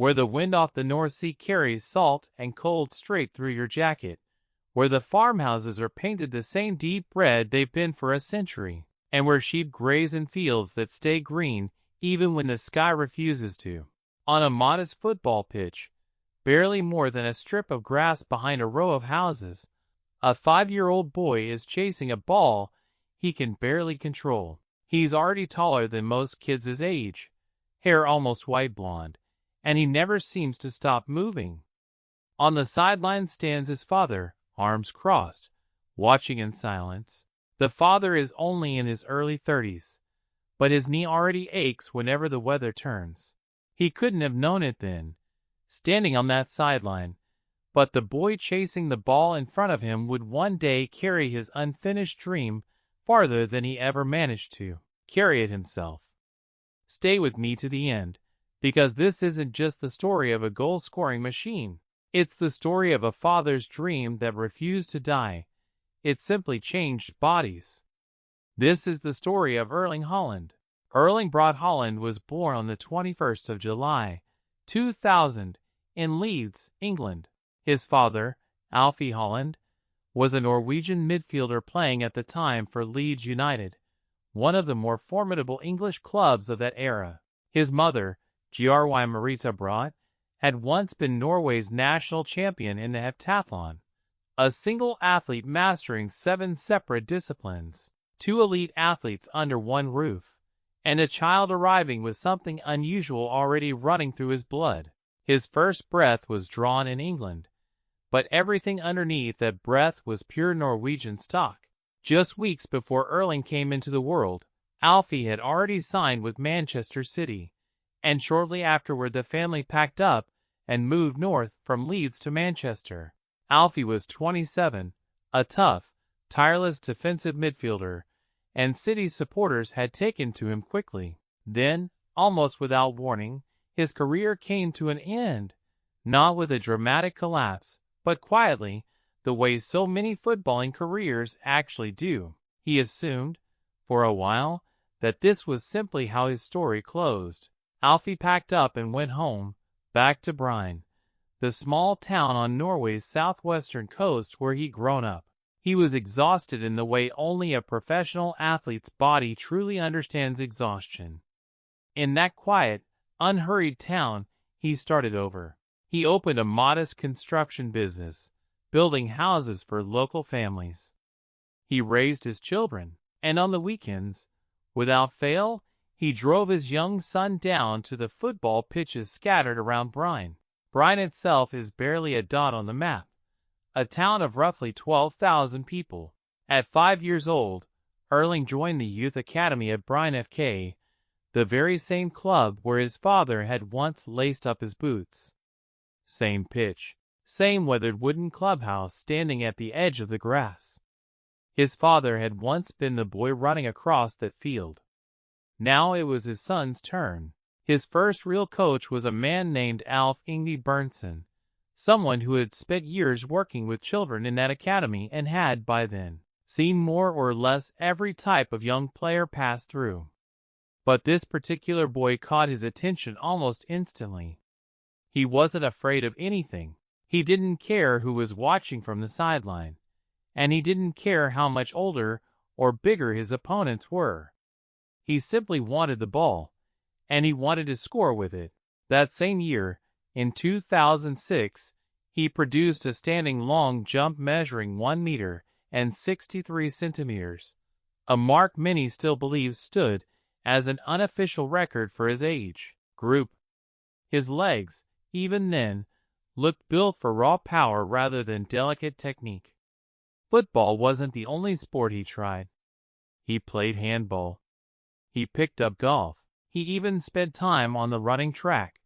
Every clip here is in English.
where the wind off the North Sea carries salt and cold straight through your jacket, where the farmhouses are painted the same deep red they've been for a century, and where sheep graze in fields that stay green even when the sky refuses to. On a modest football pitch, barely more than a strip of grass behind a row of houses, a 5-year-old boy is chasing a ball he can barely control. He's already taller than most kids his age, hair almost white blonde, and he never seems to stop moving. On the sideline stands his father, arms crossed, watching in silence. The father is only in his early 30s, but his knee already aches whenever the weather turns. He couldn't have known it then, standing on that sideline, but the boy chasing the ball in front of him would one day carry his unfinished dream farther than he ever managed to carry it himself. Stay with me to the end, because this isn't just the story of a goal-scoring machine. It's the story of a father's dream that refused to die. It simply changed bodies. This is the story of Erling Haaland. Erling Braut Haaland was born on the 21st of July, 2000, in Leeds, England. His father, Alfie Haaland, was a Norwegian midfielder playing at the time for Leeds United, one of the more formidable English clubs of that era. His mother, Gry Marita Braut, had once been Norway's national champion in the heptathlon, a single athlete mastering 7 separate disciplines, 2 elite athletes under one roof, and a child arriving with something unusual already running through his blood. His first breath was drawn in England, but everything underneath that breath was pure Norwegian stock. Just weeks before Erling came into the world, Alfie had already signed with Manchester City, and shortly afterward the family packed up and moved north from Leeds to Manchester. Alfie was 27, a tough, tireless defensive midfielder, and City's supporters had taken to him quickly. Then, almost without warning, his career came to an end, not with a dramatic collapse, but quietly, the way so many footballing careers actually do. He assumed, for a while, that this was simply how his story closed. Alfie packed up and went home, back to Bryn, the small town on Norway's southwestern coast where he'd grown up. He was exhausted in the way only a professional athlete's body truly understands exhaustion. In that quiet, unhurried town, he started over. He opened a modest construction business, building houses for local families. He raised his children, and on the weekends, without fail, he drove his young son down to the football pitches scattered around Bryn. Bryn itself is barely a dot on the map, a town of roughly 12,000 people. At 5 years old, Erling joined the youth academy at Bryn FK, the very same club where his father had once laced up his boots. Same pitch, same weathered wooden clubhouse standing at the edge of the grass. His father had once been the boy running across that field. Now it was his son's turn. His first real coach was a man named Alf Inge Berntsen, someone who had spent years working with children in that academy and had, by then, seen more or less every type of young player pass through. But this particular boy caught his attention almost instantly. He wasn't afraid of anything. He didn't care who was watching from the sideline, and he didn't care how much older or bigger his opponents were. He simply wanted the ball, and he wanted to score with it. That same year, in 2006, he produced a standing long jump measuring 1 meter and 63 centimeters, a mark many still believe stood as an unofficial record for his age group. His legs, even then, looked built for raw power rather than delicate technique. Football wasn't the only sport he tried. He played handball. He picked up golf. He even spent time on the running track,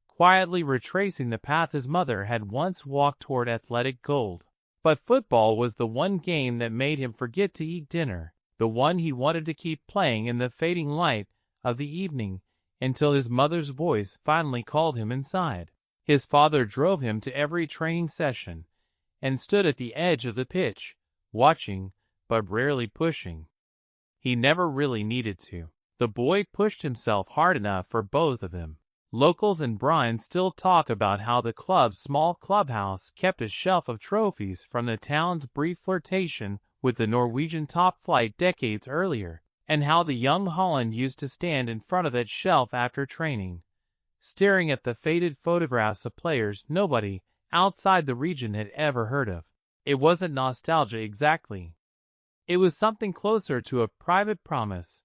quietly retracing the path his mother had once walked toward athletic gold. But football was the one game that made him forget to eat dinner, the one he wanted to keep playing in the fading light of the evening until his mother's voice finally called him inside. His father drove him to every training session and stood at the edge of the pitch, watching, but rarely pushing. He never really needed to. The boy pushed himself hard enough for both of them. Locals in Brine still talk about how the club's small clubhouse kept a shelf of trophies from the town's brief flirtation with the Norwegian top flight decades earlier, and how the young Haaland used to stand in front of that shelf after training, staring at the faded photographs of players nobody outside the region had ever heard of. It wasn't nostalgia exactly. It was something closer to a private promise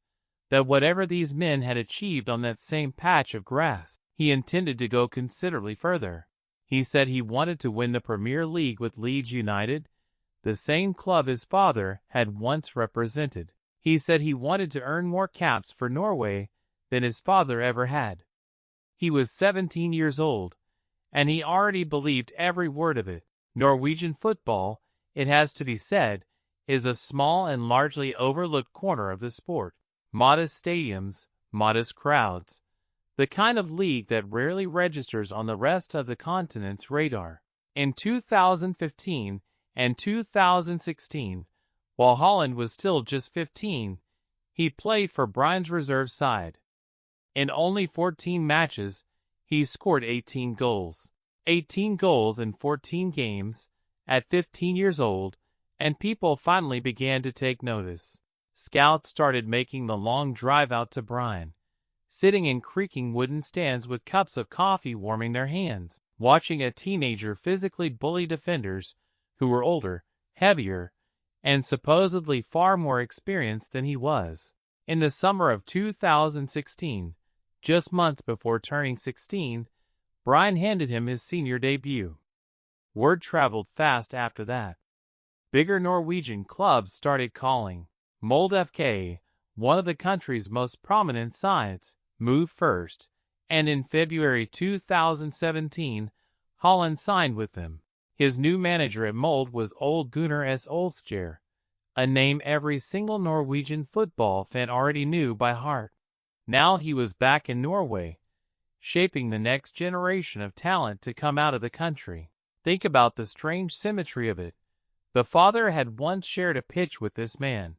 that whatever these men had achieved on that same patch of grass, he intended to go considerably further. He said he wanted to win the Premier League with Leeds United, the same club his father had once represented. He said he wanted to earn more caps for Norway than his father ever had. He was 17 years old, and he already believed every word of it. Norwegian football, it has to be said, is a small and largely overlooked corner of the sport. Modest stadiums, modest crowds, the kind of league that rarely registers on the rest of the continent's radar. In 2015 and 2016, while Haaland was still just 15, he played for Brine's reserve side. In only 14 matches, he scored 18 goals. 18 goals in 14 games, at 15 years old, and people finally began to take notice. Scouts started making the long drive out to Brine, sitting in creaking wooden stands with cups of coffee warming their hands, watching a teenager physically bully defenders who were older, heavier, and supposedly far more experienced than he was. In the summer of 2016, just months before turning 16, Brine handed him his senior debut. Word traveled fast after that. Bigger Norwegian clubs started calling. Molde FK, one of the country's most prominent sides, moved first, and in February 2017, Haaland signed with them. His new manager at Molde was Ole Gunnar Solskjær, a name every single Norwegian football fan already knew by heart. Now he was back in Norway, shaping the next generation of talent to come out of the country. Think about the strange symmetry of it. The father had once shared a pitch with this man,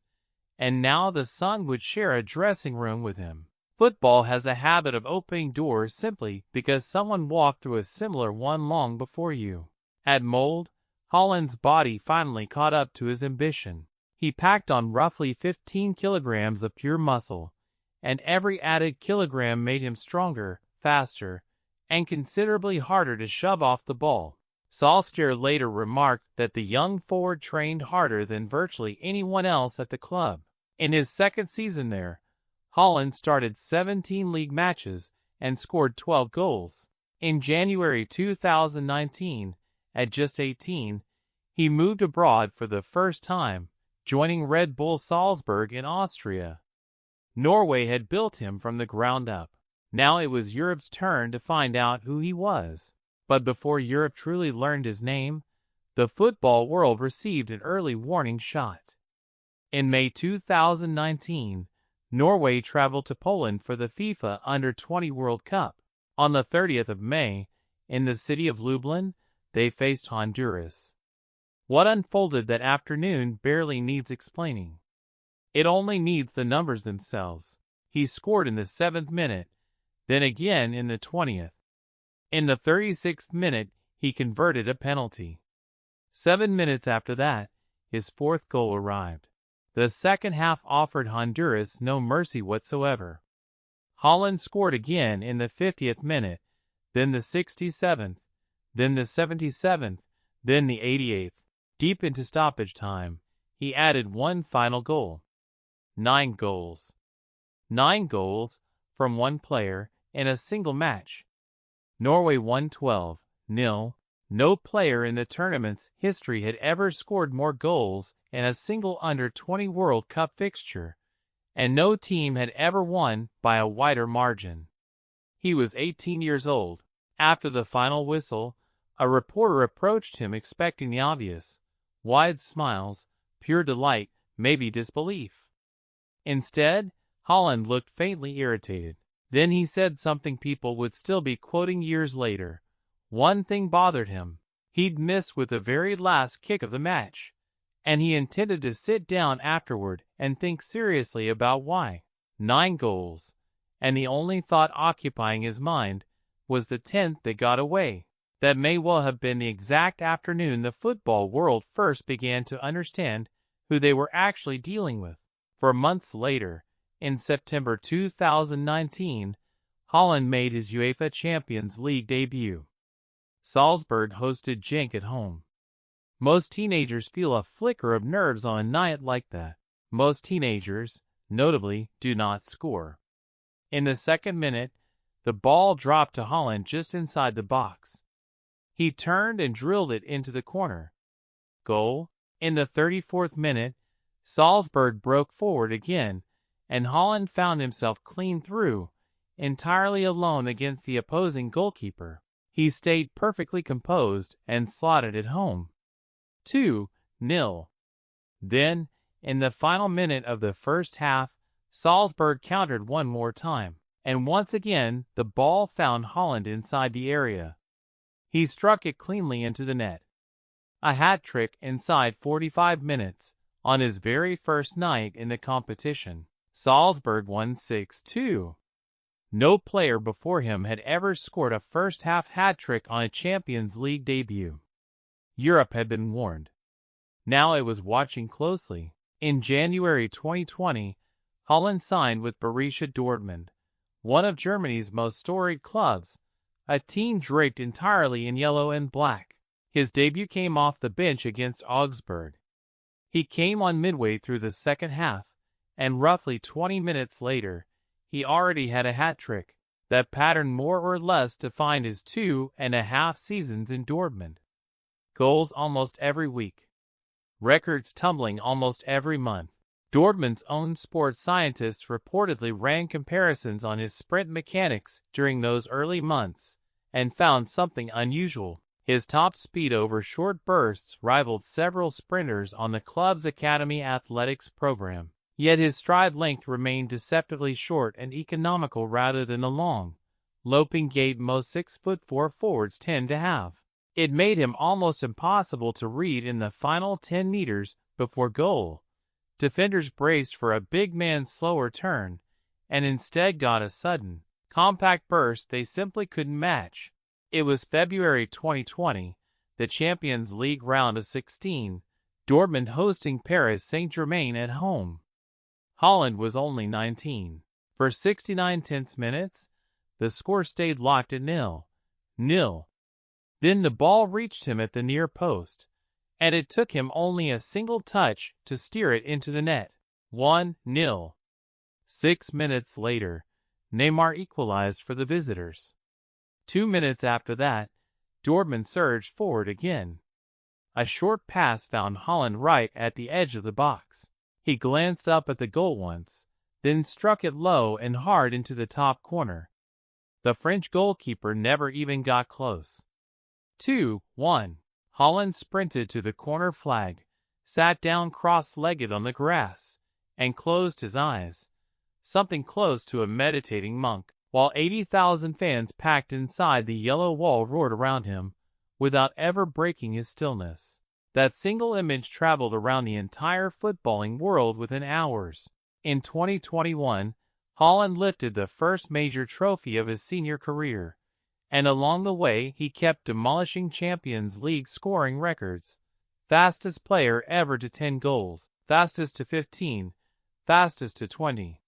and now the son would share a dressing room with him. Football has a habit of opening doors simply because someone walked through a similar one long before you. At Molde, Haaland's body finally caught up to his ambition. He packed on roughly 15 kilograms of pure muscle, and every added kilogram made him stronger, faster, and considerably harder to shove off the ball. Solskjaer later remarked that the young forward trained harder than virtually anyone else at the club. In his second season there, Haaland started 17 league matches and scored 12 goals. In January 2019, at just 18, he moved abroad for the first time, joining Red Bull Salzburg in Austria. Norway had built him from the ground up. Now it was Europe's turn to find out who he was. But before Europe truly learned his name, the football world received an early warning shot. In May 2019, Norway traveled to Poland for the FIFA Under-20 World Cup. On the 30th of May, in the city of Lublin, they faced Honduras. What unfolded that afternoon barely needs explaining. It only needs the numbers themselves. He scored in the 7th minute, then again in the 20th. In the 36th minute, he converted a penalty. 7 minutes after that, his 4th goal arrived. The second half offered Honduras no mercy whatsoever. Haaland scored again in the 50th minute, then the 67th, then the 77th, then the 88th. Deep into stoppage time, he added one final goal. 9 goals. 9 goals from one player in a single match. Norway won 12-0. No player in the tournament's history had ever scored more goals in a single Under-20 World Cup fixture, and no team had ever won by a wider margin. He was 18 years old. After the final whistle, a reporter approached him expecting the obvious: wide smiles, pure delight, maybe disbelief. Instead, Haaland looked faintly irritated. Then he said something people would still be quoting years later. One thing bothered him. He'd missed with the very last kick of the match, and he intended to sit down afterward and think seriously about why. 9 goals, and the only thought occupying his mind was the 10th that got away. That may well have been the exact afternoon the football world first began to understand who they were actually dealing with. For months later, in September 2019, Haaland made his UEFA Champions League debut. Salzburg hosted Genk at home. Most teenagers feel a flicker of nerves on a night like that. Most teenagers, notably, do not score. In the second minute, the ball dropped to Haaland just inside the box. He turned and drilled it into the corner. Goal. In the 34th minute, Salzburg broke forward again, and Haaland found himself clean through, entirely alone against the opposing goalkeeper. He stayed perfectly composed and slotted it home. 2-0. Then, in the final minute of the first half, Salzburg countered one more time, and once again the ball found Haaland inside the area. He struck it cleanly into the net. A hat-trick inside 45 minutes, on his very first night in the competition. Salzburg won 6-2. No player before him had ever scored a first-half hat-trick on a Champions League debut. Europe had been warned. Now it was watching closely. In January 2020, Haaland signed with Borussia Dortmund, one of Germany's most storied clubs, a team draped entirely in yellow and black. His debut came off the bench against Augsburg. He came on midway through the second half, and roughly 20 minutes later, he already had a hat-trick that patterned more or less defined his 2.5 seasons in Dortmund. Goals almost every week. Records tumbling almost every month. Dortmund's own sports scientists reportedly ran comparisons on his sprint mechanics during those early months and found something unusual. His top speed over short bursts rivaled several sprinters on the club's academy athletics program. Yet his stride length remained deceptively short and economical rather than the long, loping gait most 6'4" forwards tend to have. It made him almost impossible to read in the final 10 meters before goal. Defenders braced for a big man's slower turn, and instead got a sudden, compact burst they simply couldn't match. It was February 2020, the Champions League round of 16, Dortmund hosting Paris Saint-Germain at home. Haaland was only 19. For 69 tense minutes, the score stayed locked at 0-0. Then the ball reached him at the near post, and it took him only a single touch to steer it into the net. 1-0. 6 minutes later, Neymar equalized for the visitors. 2 minutes after that, Dortmund surged forward again. A short pass found Haaland right at the edge of the box. He glanced up at the goal once, then struck it low and hard into the top corner. The French goalkeeper never even got close. 2-1. Haaland sprinted to the corner flag, sat down cross-legged on the grass, and closed his eyes, something close to a meditating monk, while 80,000 fans packed inside the yellow wall roared around him, without ever breaking his stillness. That single image traveled around the entire footballing world within hours. In 2021, Haaland lifted the first major trophy of his senior career, and along the way he kept demolishing Champions League scoring records. Fastest player ever to 10 goals, fastest to 15, fastest to 20.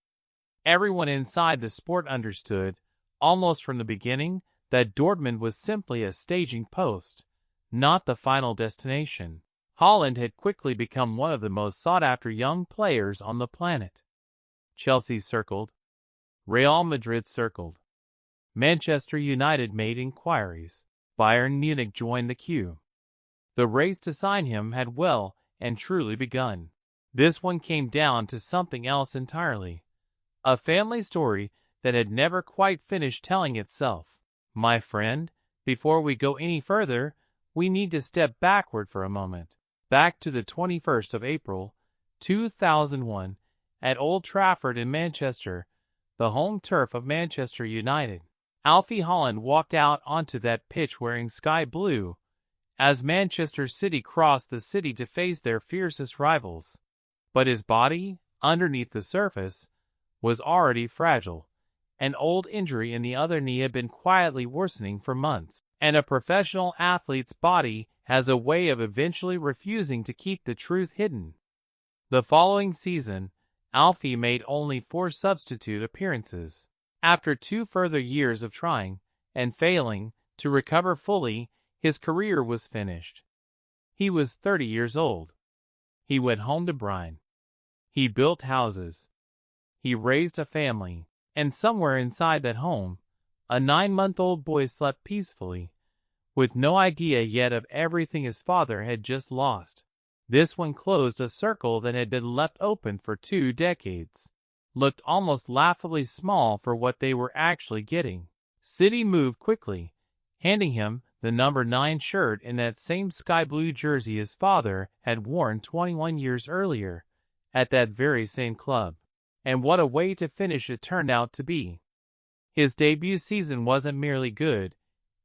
Everyone inside the sport understood, almost from the beginning, that Dortmund was simply a staging post, not the final destination. Haaland had quickly become one of the most sought-after young players on the planet. Chelsea circled. Real Madrid circled. Manchester United made inquiries. Bayern Munich joined the queue. The race to sign him had well and truly begun. This one came down to something else entirely. A family story that had never quite finished telling itself. My friend, before we go any further, we need to step backward for a moment. Back to the 21st of April, 2001, at Old Trafford in Manchester, the home turf of Manchester United. Alfie Haaland walked out onto that pitch wearing sky blue, as Manchester City crossed the city to face their fiercest rivals. But his body, underneath the surface, was already fragile, An old injury in the other knee had been quietly worsening for months, and a professional athlete's body has a way of eventually refusing to keep the truth hidden. The following season, Alfie made only 4 substitute appearances. After 2 further years of trying, and failing, to recover fully, his career was finished. He was 30 years old. He went home to Brine. He built houses. He raised a family. And somewhere inside that home, a 9-month-old boy slept peacefully, with no idea yet of everything his father had just lost. This one closed a circle that had been left open for 2 decades. Looked almost laughably small for what they were actually getting. City moved quickly, handing him the number 9 shirt in that same sky blue jersey his father had worn 21 years earlier, at that very same club. And what a way to finish it turned out to be. His debut season wasn't merely good,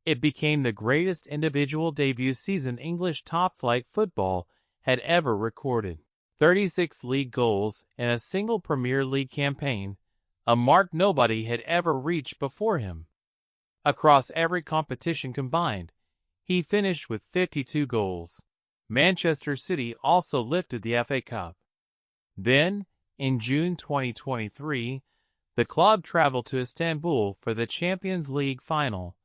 it became the greatest individual debut season English top-flight football had ever recorded. 36 league goals in a single Premier League campaign, a mark nobody had ever reached before him. Across every competition combined, he finished with 52 goals. Manchester City also lifted the FA Cup. Then, in June 2023, the club traveled to Istanbul for the Champions League final,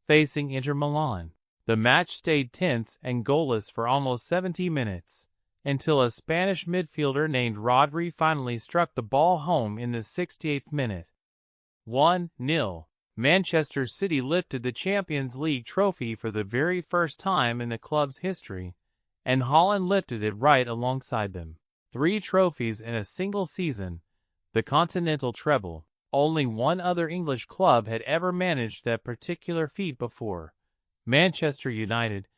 facing Inter Milan. The match stayed tense and goalless for almost 70 minutes, until a Spanish midfielder named Rodri finally struck the ball home in the 68th minute. 1-0. Manchester City lifted the Champions League trophy for the very first time in the club's history, and Haaland lifted it right alongside them. 3 trophies in a single season, the Continental treble. Only one other English club had ever managed that particular feat before, Manchester United,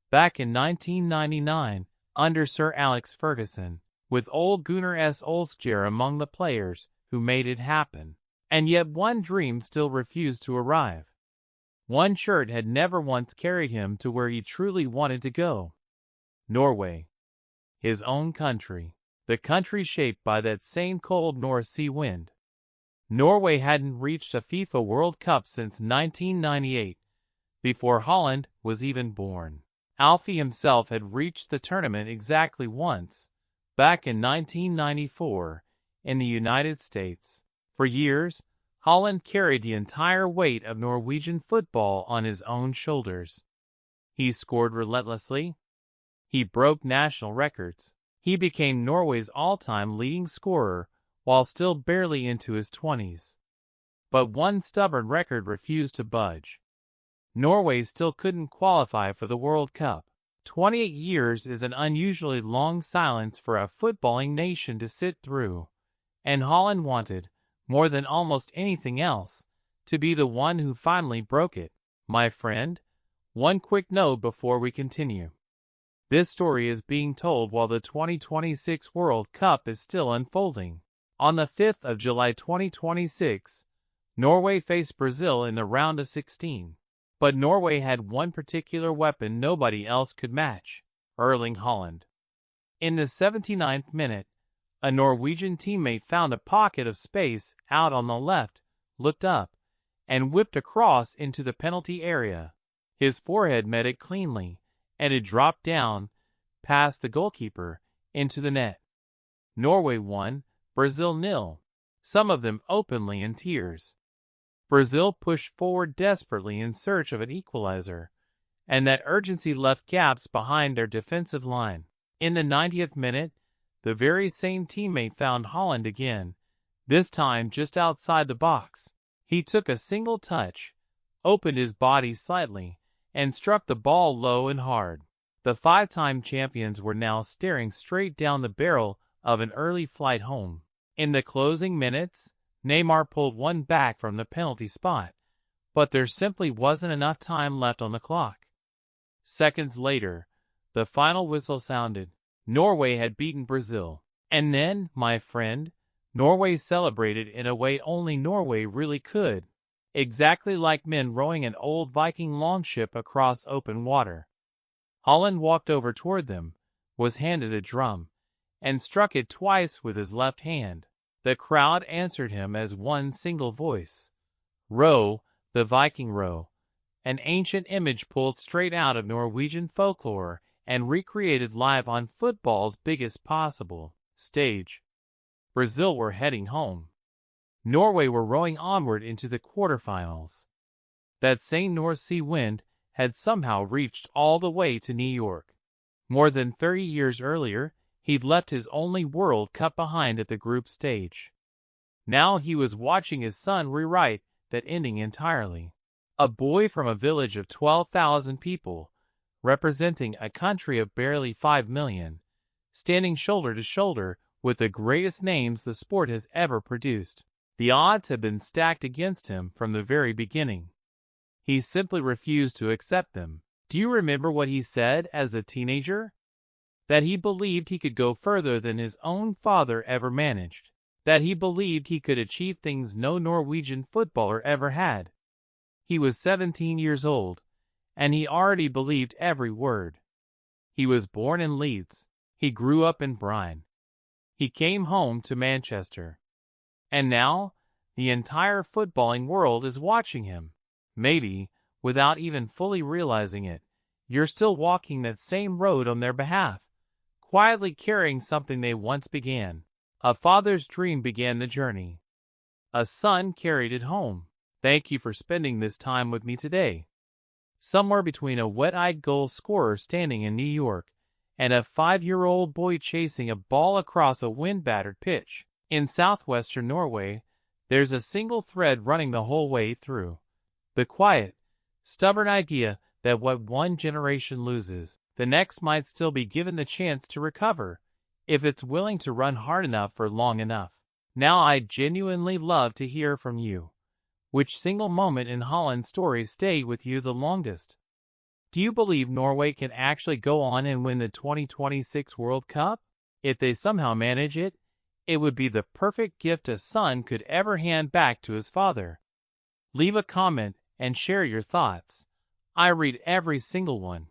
back in 1999, under Sir Alex Ferguson, with Ole Gunnar Solskjaer among the players who made it happen. And yet one dream still refused to arrive. One shirt had never once carried him to where he truly wanted to go. Norway. His own country. The country shaped by that same cold North Sea wind. Norway hadn't reached a FIFA World Cup since 1998, before Haaland was even born. Alfie himself had reached the tournament exactly once, back in 1994, in the United States. For years, Haaland carried the entire weight of Norwegian football on his own shoulders. He scored relentlessly. He broke national records. He became Norway's all-time leading scorer while still barely into his 20s. But one stubborn record refused to budge. Norway still couldn't qualify for the World Cup. 28 years is an unusually long silence for a footballing nation to sit through, and Haaland wanted, more than almost anything else, to be the one who finally broke it. My friend, one quick note before we continue. This story is being told while the 2026 World Cup is still unfolding. On the 5th of July 2026, Norway faced Brazil in the round of 16. But Norway had one particular weapon nobody else could match: Erling Haaland. In the 79th minute, a Norwegian teammate found a pocket of space out on the left, looked up, and whipped across into the penalty area. His forehead met it cleanly, and it dropped down, past the goalkeeper, into the net. Norway won, Brazil 0, some of them openly in tears. Brazil pushed forward desperately in search of an equalizer, and that urgency left gaps behind their defensive line. In the 90th minute, the very same teammate found Haaland again, this time just outside the box. He took a single touch, opened his body slightly, and struck the ball low and hard. The 5-time champions were now staring straight down the barrel of an early flight home. In the closing minutes, Neymar pulled one back from the penalty spot, but there simply wasn't enough time left on the clock. Seconds later, the final whistle sounded. Norway had beaten Brazil. And then, my friend, Norway celebrated in a way only Norway really could. Exactly like men rowing an old Viking longship across open water. Haaland walked over toward them, was handed a drum, and struck it twice with his left hand. The crowd answered him as one single voice. Row, the Viking row, an ancient image pulled straight out of Norwegian folklore and recreated live on football's biggest possible stage. Brazil were heading home. Norway were rowing onward into the quarterfinals. That same North Sea wind had somehow reached all the way to New York. More than 30 years earlier, he'd left his only World Cup behind at the group stage. Now he was watching his son rewrite that ending entirely. A boy from a village of 12,000 people, representing a country of barely 5 million, standing shoulder to shoulder with the greatest names the sport has ever produced. The odds had been stacked against him from the very beginning. He simply refused to accept them. Do you remember what he said as a teenager? That he believed he could go further than his own father ever managed. That he believed he could achieve things no Norwegian footballer ever had. He was 17 years old, and he already believed every word. He was born in Leeds. He grew up in Brine. He came home to Manchester. And now, the entire footballing world is watching him. Maybe, without even fully realizing it, you're still walking that same road on their behalf, quietly carrying something they once began. A father's dream began the journey. A son carried it home. Thank you for spending this time with me today. Somewhere between a wet-eyed goal scorer standing in New York and a 5-year-old boy chasing a ball across a wind-battered pitch in southwestern Norway, there's a single thread running the whole way through. The quiet, stubborn idea that what one generation loses, the next might still be given the chance to recover, if it's willing to run hard enough for long enough. Now I'd genuinely love to hear from you. Which single moment in Haaland's story stayed with you the longest? Do you believe Norway can actually go on and win the 2026 World Cup? If they somehow manage it, it would be the perfect gift a son could ever hand back to his father. Leave a comment and share your thoughts. I read every single one.